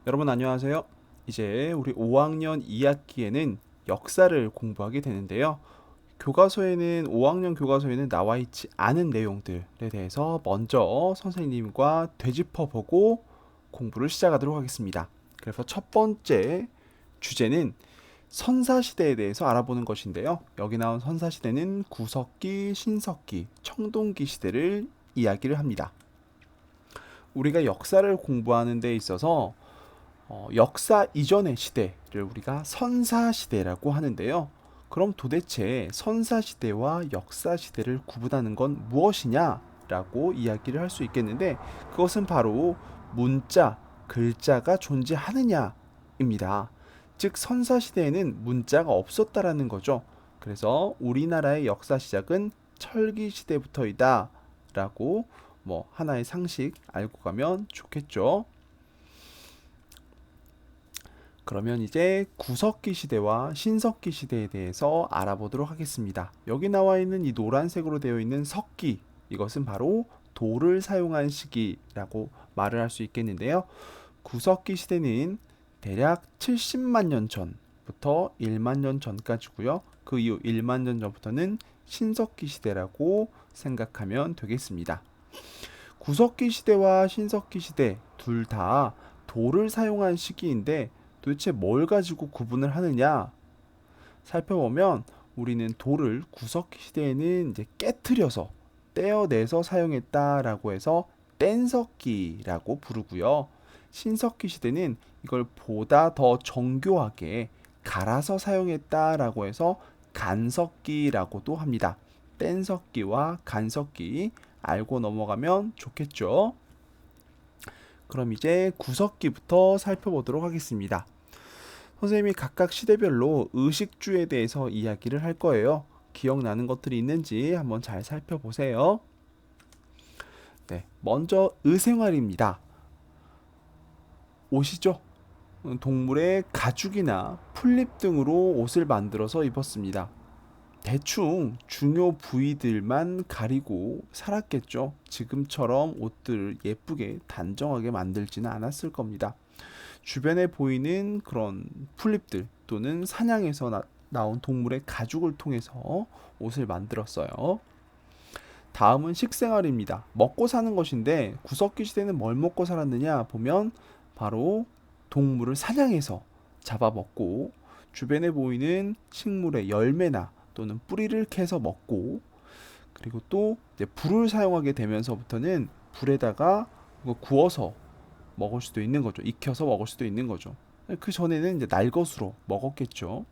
여러분 안녕하세요. 이제 우리 5학년 2학기에는 역사를 공부하게 되는데요. 교과서에는 5학년 교과서에는 나와 있지 않은 내용들에 대해서 먼저 선생님과 되짚어 보고 공부를 시작하도록 하겠습니다. 그래서 첫 번째 주제는 선사시대에 대해서 알아보는 것인데요. 여기 나온 선사시대는 구석기, 신석기, 청동기 시대를 이야기를 합니다. 우리가 역사를 공부하는 데 있어서 역사 이전의 시대를 우리가 선사시대라고 하는데요. 그럼 도대체 선사시대와 역사시대를 구분하는 건 무엇이냐라고 이야기를 할 수 있겠는데 그것은 바로 문자, 글자가 존재하느냐입니다. 즉 선사시대에는 문자가 없었다라는 거죠. 그래서 우리나라의 역사 시작은 철기 시대부터이다 라고 하나의 상식 알고 가면 좋겠죠. 그러면 이제 구석기 시대와 신석기 시대에 대해서 알아보도록 하겠습니다. 여기 나와 있는 이 노란색으로 되어 있는 석기, 이것은 바로 돌을 사용한 시기라고 말을 할 수 있겠는데요. 구석기 시대는 대략 70만 년 전부터 1만 년 전까지고요. 그 이후 1만 년 전부터는 신석기 시대라고 생각하면 되겠습니다. 구석기 시대와 신석기 시대 둘 다 돌을 사용한 시기인데 도대체 뭘 가지고 구분을 하느냐 살펴보면 우리는 돌을 구석기 시대에는 이제 깨트려서 떼어내서 사용했다라고 해서 뗀석기라고 부르고요. 신석기 시대는 이걸 보다 더 정교하게 갈아서 사용했다라고 해서 간석기라고도 합니다. 뗀석기와 간석기 알고 넘어가면 좋겠죠. 그럼 이제 구석기부터 살펴보도록 하겠습니다. 선생님이 각각 시대별로 의식주에 대해서 이야기를 할 거예요. 기억나는 것들이 있는지 한번 잘 살펴보세요. 네, 먼저 의생활입니다. 옷이죠. 동물의 가죽이나 풀잎 등으로 옷을 만들어서 입었습니다. 대충 중요 부위들만 가리고 살았겠죠. 지금처럼 옷들을 예쁘게 단정하게 만들지는 않았을 겁니다. 주변에 보이는 그런 풀잎들 또는 사냥에서 나온 동물의 가죽을 통해서 옷을 만들었어요. 다음은 식생활입니다. 먹고 사는 것인데 구석기 시대는 뭘 먹고 살았느냐 보면 바로 동물을 사냥해서 잡아먹고 주변에 보이는 식물의 열매나 또는 뿌리를 캐서 먹고 그리고 또 이제 불을 사용하게 되면서부터는 불에다가 구워서 먹을 수도 있는 거죠. 익혀서 먹을 수도 있는 거죠. 그 전에는 이제 날것으로 먹었겠죠.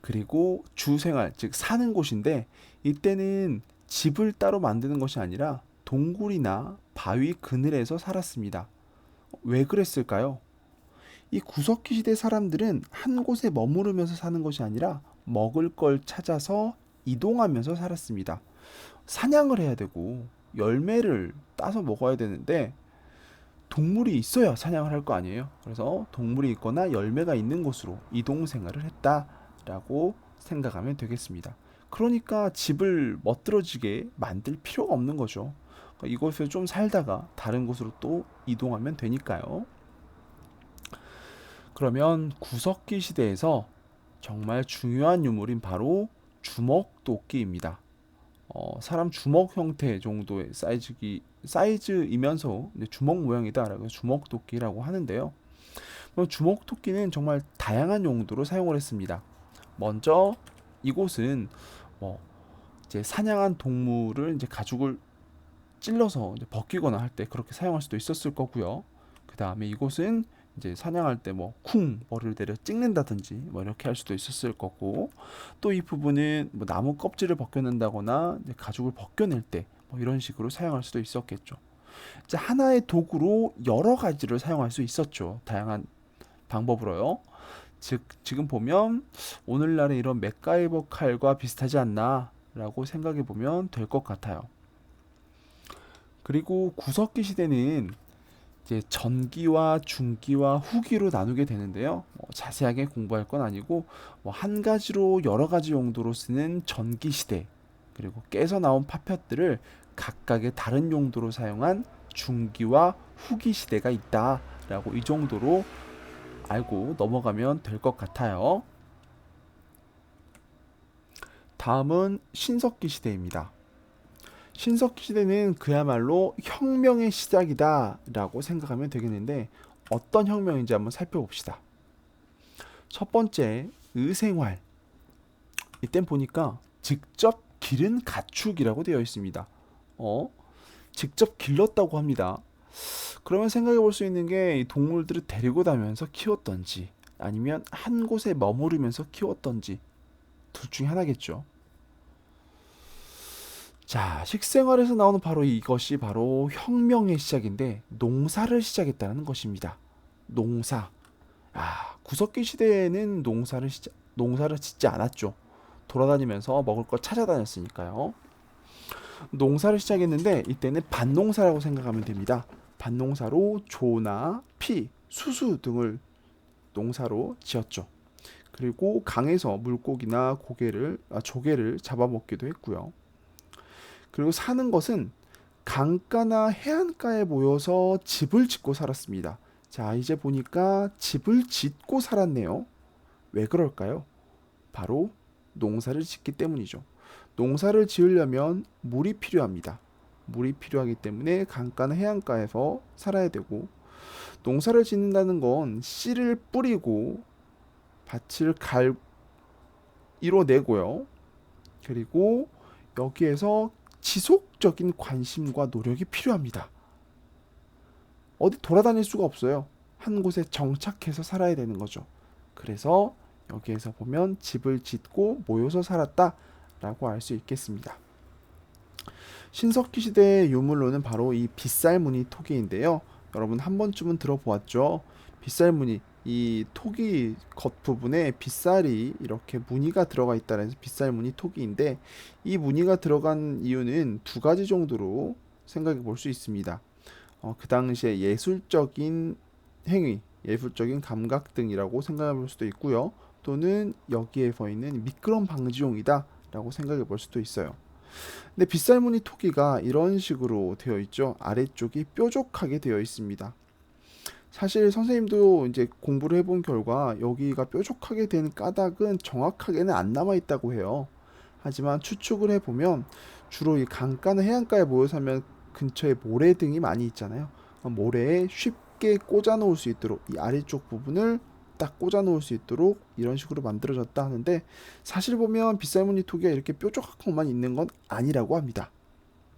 그리고 주생활, 즉 사는 곳인데 이때는 집을 따로 만드는 것이 아니라 동굴이나 바위 그늘에서 살았습니다. 왜 그랬을까요? 이 구석기 시대 사람들은 한 곳에 머무르면서 사는 것이 아니라 먹을 걸 찾아서 이동하면서 살았습니다. 사냥을 해야 되고 열매를 따서 먹어야 되는데 동물이 있어야 사냥을 할 거 아니에요. 그래서 동물이 있거나 열매가 있는 곳으로 이동 생활을 했다라고 생각하면 되겠습니다. 그러니까 집을 멋들어지게 만들 필요가 없는 거죠. 그러니까 이곳에 좀 살다가 다른 곳으로 또 이동하면 되니까요. 그러면 구석기 시대에서 정말 중요한 유물인 바로 주먹도끼입니다. 사람 주먹 형태 정도의 사이즈이면서 주먹 모양이다라고 주먹도끼라고 하는데요. 주먹도끼는 정말 다양한 용도로 사용을 했습니다. 먼저 이곳은 뭐 이제 사냥한 동물을 이제 가죽을 찔러서 이제 벗기거나 할 때 그렇게 사용할 수도 있었을 거고요. 그 다음에 이곳은 이제 사냥할 때 쿵 머리를 내려 찍는다든지 이렇게 할 수도 있었을 거고 또 이 부분은 나무 껍질을 벗겨낸다거나 가죽을 벗겨낼 때 이런 식으로 사용할 수도 있었겠죠. 이제 하나의 도구로 여러 가지를 사용할 수 있었죠. 다양한 방법으로요. 즉 지금 보면 오늘날의 이런 맥가이버 칼과 비슷하지 않나라고 생각해 보면 될 것 같아요. 그리고 구석기 시대는 이제 전기와 중기와 후기로 나누게 되는데요. 자세하게 공부할 건 아니고 한 가지로 여러 가지 용도로 쓰는 전기 시대 그리고 깨서 나온 파편들을 각각의 다른 용도로 사용한 중기와 후기 시대가 있다 라고 이 정도로 알고 넘어가면 될 것 같아요. 다음은 신석기 시대입니다. 신석기 시대는 그야말로 혁명의 시작이다 라고 생각하면 되겠는데, 어떤 혁명인지 한번 살펴봅시다. 첫 번째, 의생활. 이땐 보니까 직접 기른 가축이라고 되어 있습니다. 직접 길렀다고 합니다. 그러면 생각해 볼 수 있는 게, 이 동물들을 데리고 다니면서 키웠던지 아니면 한 곳에 머무르면서 키웠던지 둘 중에 하나겠죠. 자, 식생활에서 나오는 바로 이것이 바로 혁명의 시작인데, 농사를 시작했다는 것입니다. 농사. 구석기 시대에는 농사를 짓지 않았죠. 돌아다니면서 먹을 거 찾아다녔으니까요. 농사를 시작했는데, 이때는 밭농사라고 생각하면 됩니다. 밭농사로 조나 피, 수수 등을 농사로 지었죠. 그리고 강에서 물고기나 조개를 잡아먹기도 했고요. 그리고 사는 것은 강가나 해안가에 모여서 집을 짓고 살았습니다. 자, 이제 보니까 집을 짓고 살았네요. 왜 그럴까요? 바로 농사를 짓기 때문이죠. 농사를 지으려면 물이 필요합니다. 물이 필요하기 때문에 강가나 해안가에서 살아야 되고, 농사를 짓는다는 건 씨를 뿌리고 밭을 이뤄내고요. 그리고 여기에서 지속적인 관심과 노력이 필요합니다. 어디 돌아다닐 수가 없어요. 한 곳에 정착해서 살아야 되는 거죠. 그래서 여기에서 보면 집을 짓고 모여서 살았다라고 알 수 있겠습니다. 신석기 시대의 유물로는 바로 이 빗살무늬 토기인데요. 여러분 한 번쯤은 들어보았죠? 빗살무늬, 이 토기 겉부분에 빗살이 이렇게 무늬가 들어가 있다는 빗살무늬 토기인데, 이 무늬가 들어간 이유는 두 가지 정도로 생각해 볼 수 있습니다. 그 당시에 예술적인 행위, 예술적인 감각 등이라고 생각해 볼 수도 있고요. 또는 여기에 있는 미끄럼 방지용이다 라고 생각해 볼 수도 있어요. 근데 빗살무늬 토기가 이런 식으로 되어 있죠. 아래쪽이 뾰족하게 되어 있습니다. 사실 선생님도 이제 공부를 해본 결과 여기가 뾰족하게 된 까닭은 정확하게는 안 남아 있다고 해요. 하지만 추측을 해보면 주로 이 강가나 해안가에 모여 살면 근처에 모래 등이 많이 있잖아요. 모래에 쉽게 꽂아 놓을 수 있도록 이 아래쪽 부분을 딱 꽂아 놓을 수 있도록 이런 식으로 만들어졌다 하는데, 사실 보면 빗살무늬 토기가 이렇게 뾰족한 것만 있는 건 아니라고 합니다.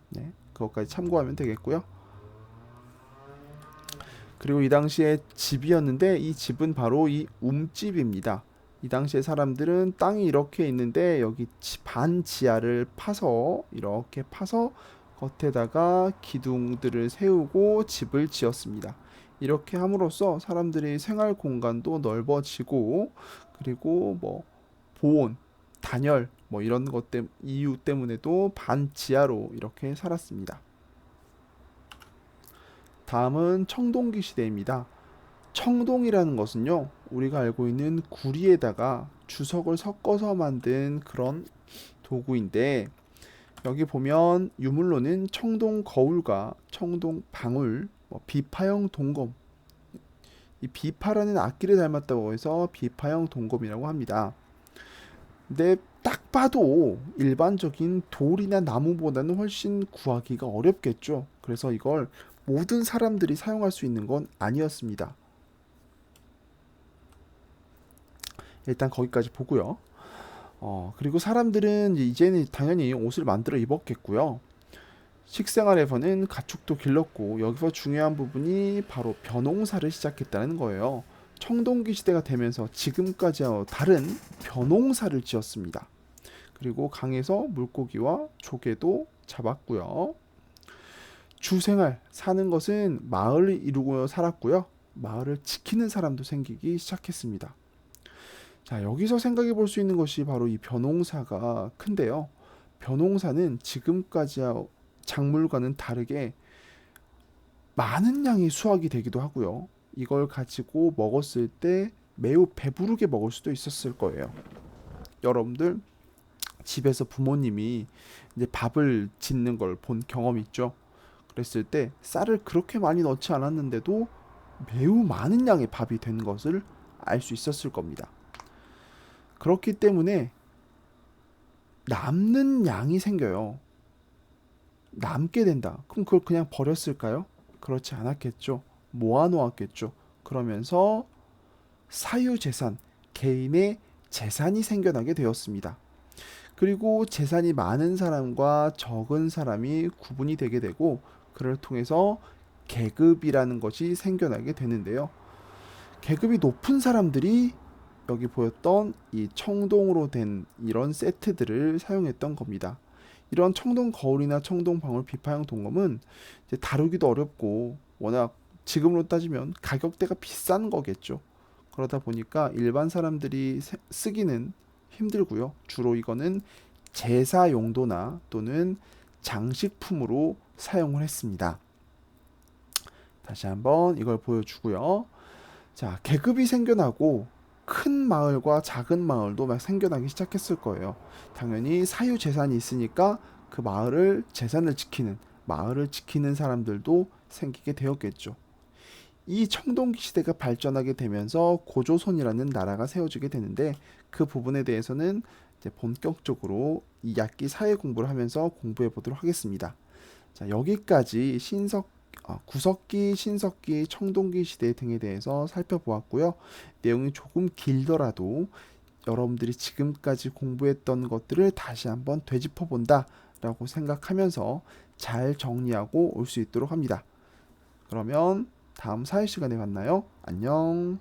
네, 그것까지 참고하면 되겠고요. 그리고 이 당시에 집이었는데, 이 집은 바로 이 움집입니다. 이 당시에 사람들은 땅이 이렇게 있는데 여기 반 지하를 파서 이렇게 파서 겉에다가 기둥들을 세우고 집을 지었습니다. 이렇게 함으로써 사람들의 생활 공간도 넓어지고, 그리고 뭐 보온, 단열 뭐 이런 이유 때문에도 반 지하로 이렇게 살았습니다. 다음은 청동기 시대입니다. 청동이라는 것은요, 우리가 알고 있는 구리에다가 주석을 섞어서 만든 그런 도구인데, 여기 보면 유물로는 청동 거울과 청동 방울, 비파형 동검, 이 비파라는 악기를 닮았다고 해서 비파형 동검이라고 합니다. 근데 딱 봐도 일반적인 돌이나 나무보다는 훨씬 구하기가 어렵겠죠. 그래서 이걸 모든 사람들이 사용할 수 있는 건 아니었습니다. 일단 거기까지 보고요. 그리고 사람들은 이제는 당연히 옷을 만들어 입었겠고요. 식생활에서는 가축도 길렀고, 여기서 중요한 부분이 바로 벼농사를 시작했다는 거예요. 청동기 시대가 되면서 지금까지와 다른 벼농사를 지었습니다. 그리고 강에서 물고기와 조개도 잡았고요. 주생활, 사는 것은 마을을 이루고 살았고요. 마을을 지키는 사람도 생기기 시작했습니다. 자, 여기서 생각해 볼 수 있는 것이 바로 이 벼농사가 큰데요. 벼농사는 지금까지와 작물과는 다르게 많은 양의 수확이 되기도 하고요. 이걸 가지고 먹었을 때 매우 배부르게 먹을 수도 있었을 거예요. 여러분들 집에서 부모님이 이제 밥을 짓는 걸 본 경험 있죠? 그랬을 때 쌀을 그렇게 많이 넣지 않았는데도 매우 많은 양의 밥이 된 것을 알 수 있었을 겁니다. 그렇기 때문에 남는 양이 생겨요. 남게 된다. 그럼 그걸 그냥 버렸을까요? 그렇지 않았겠죠. 모아놓았겠죠. 그러면서 사유재산, 개인의 재산이 생겨나게 되었습니다. 그리고 재산이 많은 사람과 적은 사람이 구분이 되게 되고, 그를 통해서 계급이라는 것이 생겨나게 되는데요. 계급이 높은 사람들이 여기 보였던 이 청동으로 된 이런 세트들을 사용했던 겁니다. 이런 청동 거울이나 청동 방울 비파형 동검은 이제 다루기도 어렵고 워낙 지금으로 따지면 가격대가 비싼 거겠죠. 그러다 보니까 일반 사람들이 쓰기는 힘들고요. 주로 이거는 제사 용도나 또는 장식품으로 사용을 했습니다. 다시 한번 이걸 보여주고요. 자, 계급이 생겨나고 큰 마을과 작은 마을도 막 생겨나기 시작했을 거예요. 당연히 사유 재산이 있으니까 그 마을을 재산을 지키는 마을을 지키는 사람들도 생기게 되었겠죠. 이 청동기 시대가 발전하게 되면서 고조선이라는 나라가 세워지게 되는데 그 부분에 대해서는 이제 본격적으로 이 약기 사회 공부를 하면서 공부해 보도록 하겠습니다. 자, 여기까지 구석기, 신석기, 청동기 시대 등에 대해서 살펴보았고요. 내용이 조금 길더라도 여러분들이 지금까지 공부했던 것들을 다시 한번 되짚어 본다라고 생각하면서 잘 정리하고 올 수 있도록 합니다. 그러면 다음 사회 시간에 만나요. 안녕.